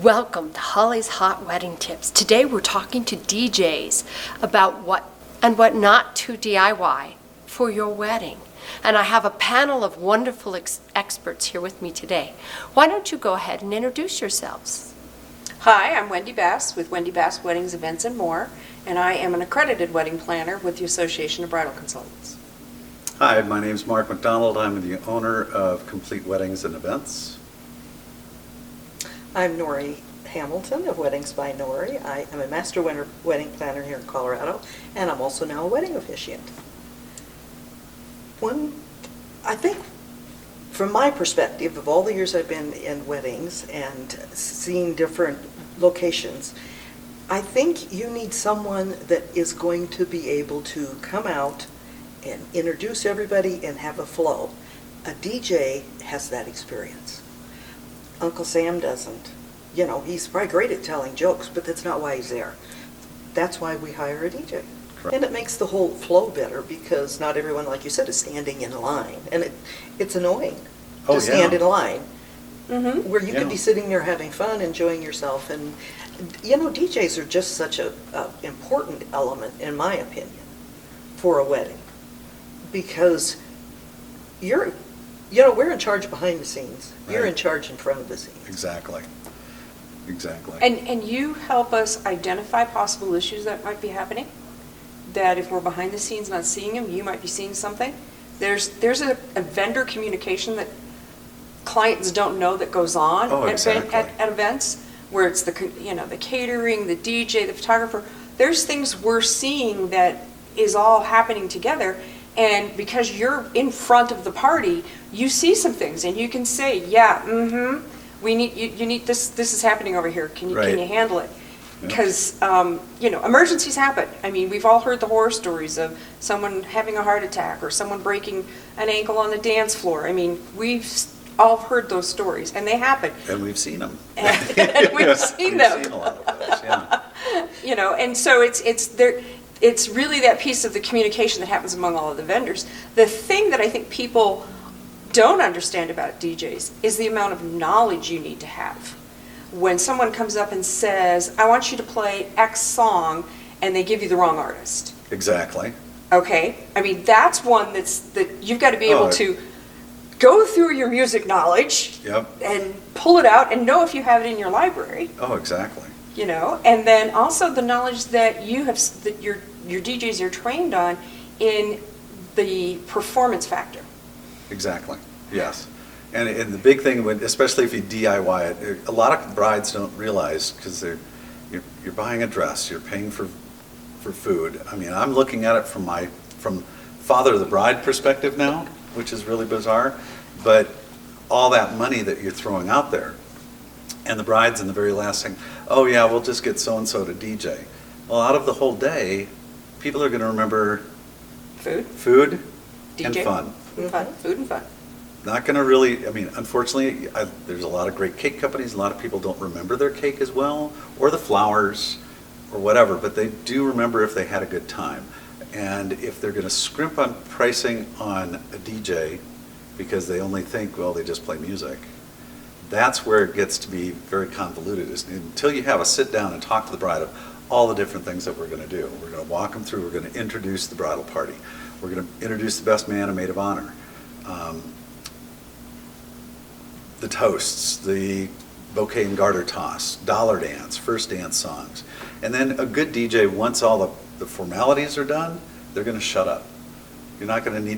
Welcome to Holly's Hot Wedding Tips. Today we're talking to DJs about what and what not to DIY for your wedding. And I have a panel of wonderful experts here with me today. Why don't you go ahead and introduce yourselves? Hi, I'm Wendie Bass with Wendie Bass Weddings, Events, and More, and I am an accredited wedding planner with the Association of Bridal Consultants. Hi, my name is Marc A McDonald. I'm the owner of Complete Weddings and Events. I'm Norie Hamilton of Weddings by Norie. I am a master wedding planner here in Colorado, and I'm also now a wedding officiant. I think, from my perspective, of all the years I've been in weddings and seeing different locations, I think you need someone that is going to be able to come out and introduce everybody and have a flow. A DJ has that experience. Uncle Sam doesn't. You know, he's probably great at telling jokes, but that's not why he's there. That's why we hire a DJ. Correct. And it makes the whole flow better because not everyone, like you said, is standing in line. And it's annoying Oh, to stand yeah. in line Mm-hmm. where you Yeah. could be sitting there having fun, enjoying yourself. And, you know, DJs are just such a important element, in my opinion, for a wedding. Because we're in charge behind the scenes. You're Right. in charge in front of the scenes. Exactly. Exactly. And you help us identify possible issues that might be happening, that if we're behind the scenes not seeing them, you might be seeing something. There's a vendor communication that clients don't know that goes on Oh, exactly. at events, where it's the catering, the DJ, the photographer. There's things we're seeing that is all happening together, and because you're in front of the party, you see some things and you can say, yeah, we need you need this is happening over here. Can you Right. handle it? Yeah. Because emergencies happen. I mean, we've all heard the horror stories of someone having a heart attack or someone breaking an ankle on the dance floor. I mean, we've all heard those stories, and they happen. And we've seen them. And we've seen them. We've seen a lot of those, yeah. And so it's there. It's really that piece of the communication that happens among all of the vendors. The thing that I think people don't understand about DJs is the amount of knowledge you need to have. When someone comes up and says, I want you to play X song, and they give you the wrong artist. Exactly. Okay? I mean, that's one that you've got to be able Oh. to go through your music knowledge Yep. and pull it out and know if you have it in your library. Oh, exactly. And then also the knowledge that that your DJs are trained on in the performance factor. Exactly. Yes. And the big thing, especially if you DIY it, a lot of brides don't realize because you're buying a dress, you're paying for food. I mean, I'm looking at it from father of the bride perspective now, which is really bizarre. But all that money that you're throwing out there, and the bride's in the very last thing, oh yeah, we'll just get so-and-so to DJ. Well, out of the whole day, people are going to remember food and DJ. fun. Food and fun. Not going to really, I mean, unfortunately, there's a lot of great cake companies. A lot of people don't remember their cake as well, or the flowers, or whatever, but they do remember if they had a good time. And if they're going to scrimp on pricing on a DJ because they only think, well, they just play music, that's where it gets to be very convoluted. Is until you have a sit down and talk to the bride of all the different things that we're going to do. We're going to walk them through. We're going to introduce the bridal party. We're going to introduce the best man and maid of honor. The toasts, the bouquet and garter toss, dollar dance, first dance songs. And then a good DJ, once all the formalities are done, they're going to shut up. You're not going to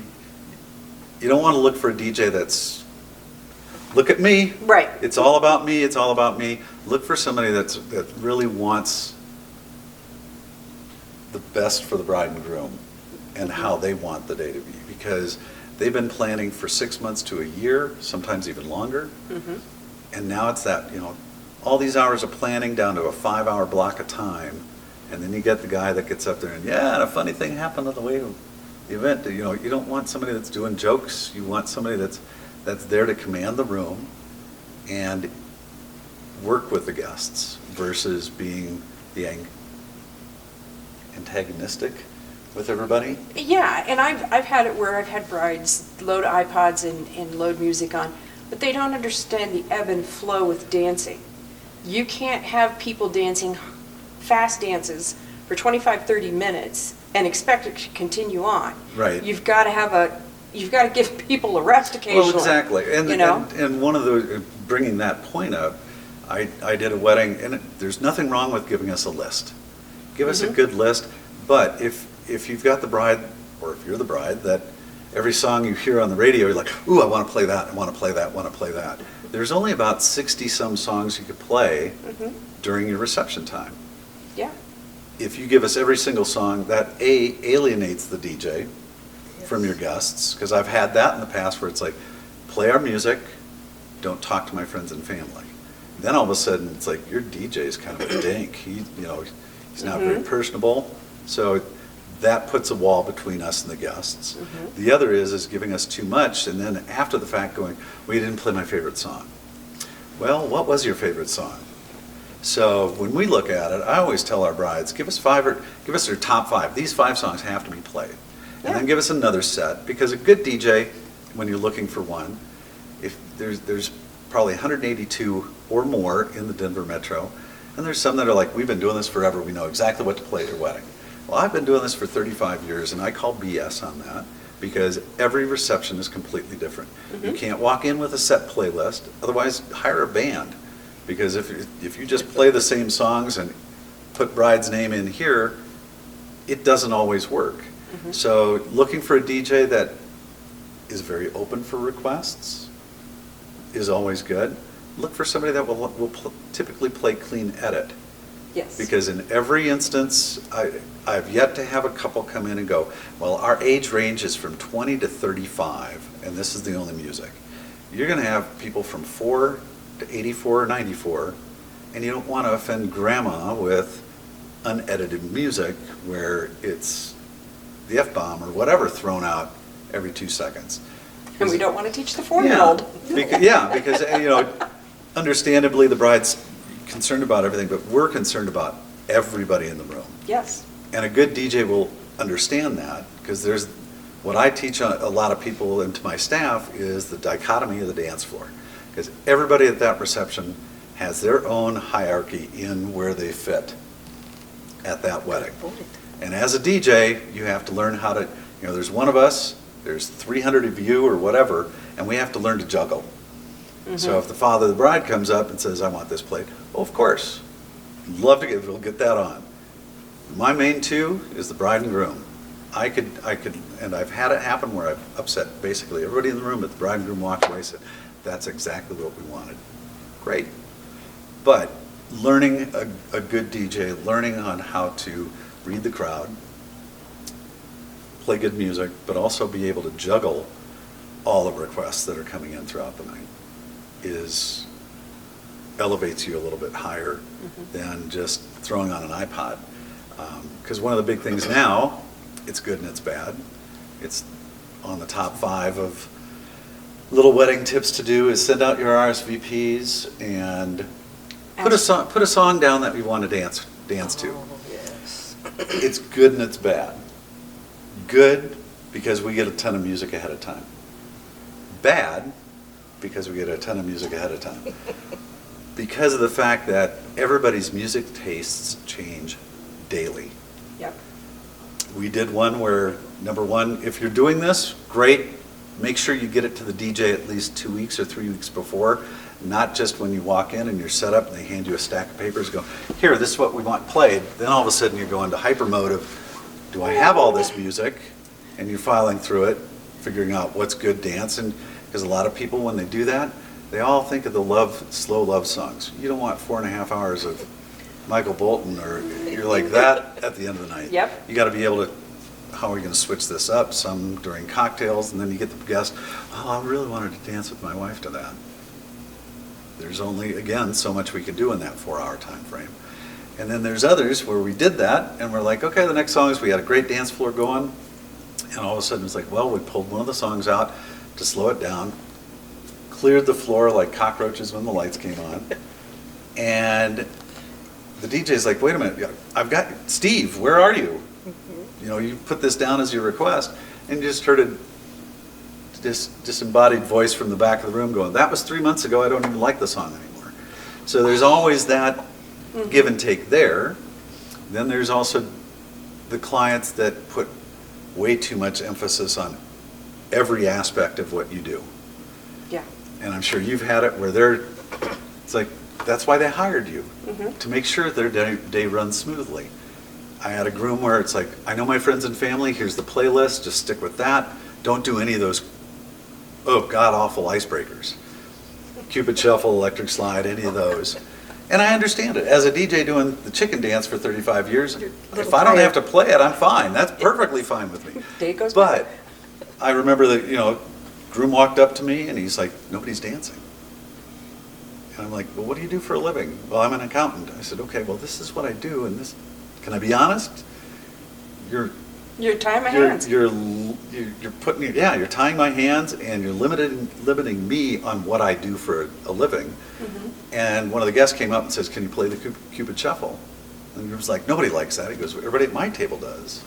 you don't want to look for a DJ that's, look at me. Right. It's all about me, it's all about me. Look for somebody that really wants the best for the bride and groom and how they want the day to be. Because they've been planning for 6 months to a year, sometimes even longer. Mm-hmm. And now it's that, all these hours of planning down to a 5-hour block of time. And then you get the guy that gets up there and, and a funny thing happened on the way to the event. You don't want somebody that's doing jokes. You want somebody that's there to command the room and work with the guests versus being the antagonistic with everybody. Yeah, and I've had it where I've had brides load iPods and load music on, but they don't understand the ebb and flow with dancing. You can't have people dancing fast dances for 25, 30 minutes and expect it to continue on. Right. You've got to give people a rest occasionally. Well, exactly. And, you know? and one of the, bringing that point up, I did a wedding, and there's nothing wrong with giving us a list. Give us a good list, but if you've got the bride, or if you're the bride, that every song you hear on the radio, you're like, ooh, I want to play that, I want to play that, I want to play that. There's only about 60-some songs you could play during your reception time. Yeah. If you give us every single song, that alienates the DJ from your guests, because I've had that in the past where it's like, play our music, don't talk to my friends and family. Then all of a sudden, it's like, your DJ is kind of a dink. He's not very personable. So that puts a wall between us and the guests. The other is giving us too much, and then after the fact going, well, you didn't play my favorite song. Well, what was your favorite song? So when we look at it, I always tell our brides, give us their top 5. These 5 songs have to be played. And then give us another set, because a good DJ, when you're looking for one, if there's probably 182 or more in the Denver metro, and there's some that are like, we've been doing this forever, we know exactly what to play at your wedding. Well, I've been doing this for 35 years, and I call BS on that, because every reception is completely different. You can't walk in with a set playlist, otherwise hire a band, because if you just play the same songs and put bride's name in here, it doesn't always work. So looking for a DJ that is very open for requests is always good. Look for somebody that will typically play clean edit. Yes. Because in every instance, I've yet to have a couple come in and go, well, our age range is from 20 to 35, and this is the only music. You're going to have people from 4 to 84 or 94, and you don't want to offend grandma with unedited music where it's the F-bomb or whatever thrown out every 2 seconds. And we don't want to teach the 4-year-old. Because understandably the bride's concerned about everything, but we're concerned about everybody in the room. Yes. And a good DJ will understand that, because there's what I teach a lot of people and to my staff is the dichotomy of the dance floor. Because everybody at that reception has their own hierarchy in where they fit at that wedding. And as a DJ, you have to learn how to, there's one of us, there's 300 of you or whatever, and we have to learn to juggle. So if the father of the bride comes up and says, I want this played, well, of course, we'll get that on. My main 2 is the bride and groom. I could, and I've had it happen where I've upset basically everybody in the room, but the bride and groom walked away and said, that's exactly what we wanted. Great. But learning a good DJ, learning on how to read the crowd, play good music, but also be able to juggle all the requests that are coming in throughout the night elevates you a little bit higher than just throwing on an iPod. Because one of the big things now, it's good and it's bad. It's on the top 5 of little wedding tips to do is send out your RSVPs and put a song down that you want to dance to. Oh, yes. It's good and it's bad. Good because we get a ton of music ahead of time. Bad because we get a ton of music ahead of time. Because of the fact that everybody's music tastes change daily. Yep. We did one where, number one, if you're doing this, great. Make sure you get it to the DJ at least 2 weeks or 3 weeks before, not just when you walk in and you're set up and they hand you a stack of papers, go, here, this is what we want played. Then all of a sudden you go into hyper mode of, do I have all this music? And you're filing through it, figuring out what's good dance. And because a lot of people, when they do that, they all think of the slow love songs. You don't want 4.5 hours of Michael Bolton, or you're like that at the end of the night. Yep. You got to be able to, how are we going to switch this up? Some during cocktails, and then you get the guest, oh, I really wanted to dance with my wife to that. There's only, again, so much we can do in that 4-hour time frame. And then there's others where we did that, and we're like, okay, the next song is we had a great dance floor going, and all of a sudden it's like, well, we pulled one of the songs out to slow it down, cleared the floor like cockroaches when the lights came on, and the DJ's like, wait a minute, I've got, Steve, where are you? You put this down as your request, and you just heard a disembodied voice from the back of the room going, that was 3 months ago, I don't even like the song anymore. So there's always that give and take there. Then there's also the clients that put way too much emphasis on every aspect of what you do. Yeah. And I'm sure you've had it where it's like, that's why they hired you, to make sure their day runs smoothly. I had a groom where it's like, I know my friends and family, here's the playlist, just stick with that. Don't do any of those, god-awful icebreakers. Cupid Shuffle, Electric Slide, any of those. And I understand it. As a DJ doing the chicken dance for 35 years, if I don't have to play it, I'm fine. That's perfectly fine with me. Day goes by. But I remember that, groom walked up to me and he's like, nobody's dancing. And I'm like, well, what do you do for a living? Well, I'm an accountant. I said, okay, well, this is what I do, and this, can I be honest? You're tying my hands. You're putting me, you're tying my hands, and you're limiting me on what I do for a living. And one of the guests came up and says, can you play the Cupid Shuffle? And he was like, nobody likes that. He goes, everybody at my table does.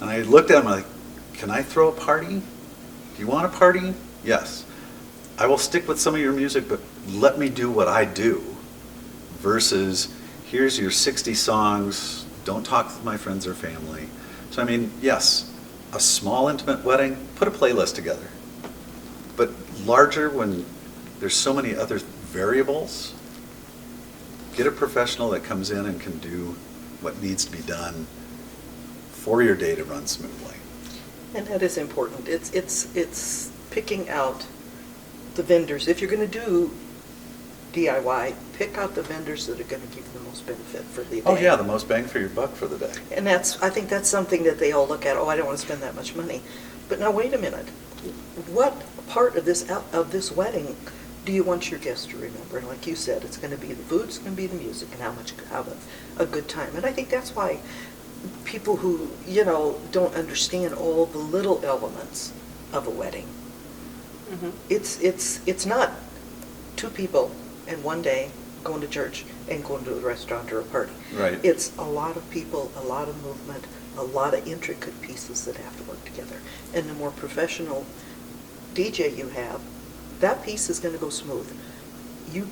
And I looked at him like, can I throw a party? Do you want a party? Yes. I will stick with some of your music, but let me do what I do, versus here's your 60 songs, don't talk to my friends or family. So I mean, yes, a small intimate wedding, put a playlist together. But larger, when there's so many other variables, get a professional that comes in and can do what needs to be done for your day to run smoothly. And that is important. It's picking out the vendors. If you're going to do DIY, pick out the vendors that are going to give you the most benefit for the day. Oh yeah, the most bang for your buck for the day. And I think that's something that they all look at, I don't want to spend that much money. But now wait a minute. What part of this wedding do you want your guests to remember? And like you said, it's going to be the food, it's going to be the music, and how much have a good time. And I think that's why people who, don't understand all the little elements of a wedding. It's not two people in one day going to church and going to a restaurant or a party. Right. It's a lot of people, a lot of movement, a lot of intricate pieces that have to work together. And the more professional DJ you have, that piece is going to go smooth. You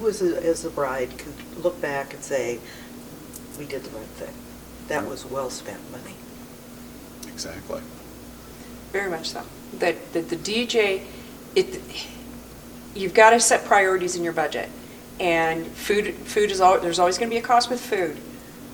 as a bride can look back and say, we did the right thing. That was well spent money. Exactly. Very much so. That the DJ, you've got to set priorities in your budget. And food is there's always going to be a cost with food,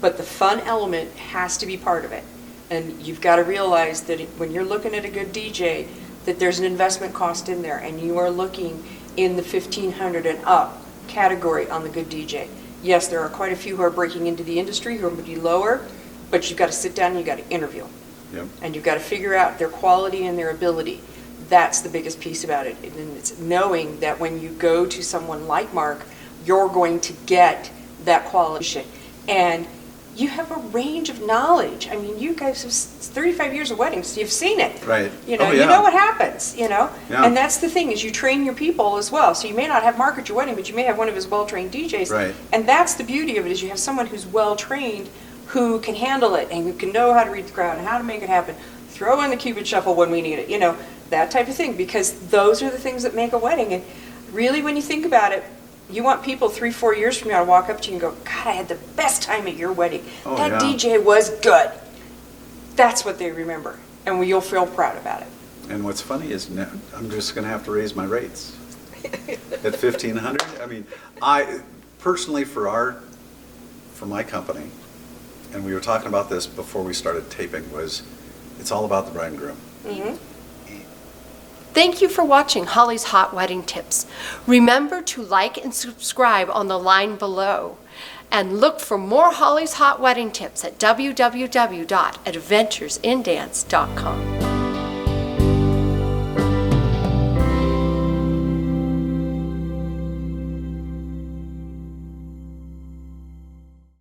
but the fun element has to be part of it. And you've got to realize that when you're looking at a good DJ, that there's an investment cost in there, and you are looking in the $1,500 and up category on the good DJ. Yes, there are quite a few who are breaking into the industry who would be lower, but you've got to sit down and you've got to interview. Yep. And you've got to figure out their quality and their ability. That's the biggest piece about it. And it's knowing that when you go to someone like Marc, you're going to get that quality. And you have a range of knowledge. I mean, you guys have 35 years of weddings, so you've seen it. Right. You know, Oh, yeah. you know what happens, Yeah. And that's the thing, is you train your people as well. So you may not have Marc at your wedding, but you may have one of his well-trained DJs. Right. And that's the beauty of it, is you have someone who's well-trained, who can handle it, and who can know how to read the crowd and how to make it happen. Throw in the Cupid Shuffle when we need it, that type of thing, because those are the things that make a wedding. And really, when you think about it, you want people 3-4 years from now to walk up to you and go, God, I had the best time at your wedding. Oh, that yeah. DJ was good. That's what they remember, and you'll feel proud about it. And what's funny is now I'm just going to have to raise my rates at $1,500. I mean, I personally, for my company, and we were talking about this before we started taping, was it's all about the bride and groom. Mm-hmm. Thank you for watching Holly's Hot Wedding Tips. Remember to like and subscribe on the line below. And look for more Holly's Hot Wedding Tips at www.adventuresindance.com.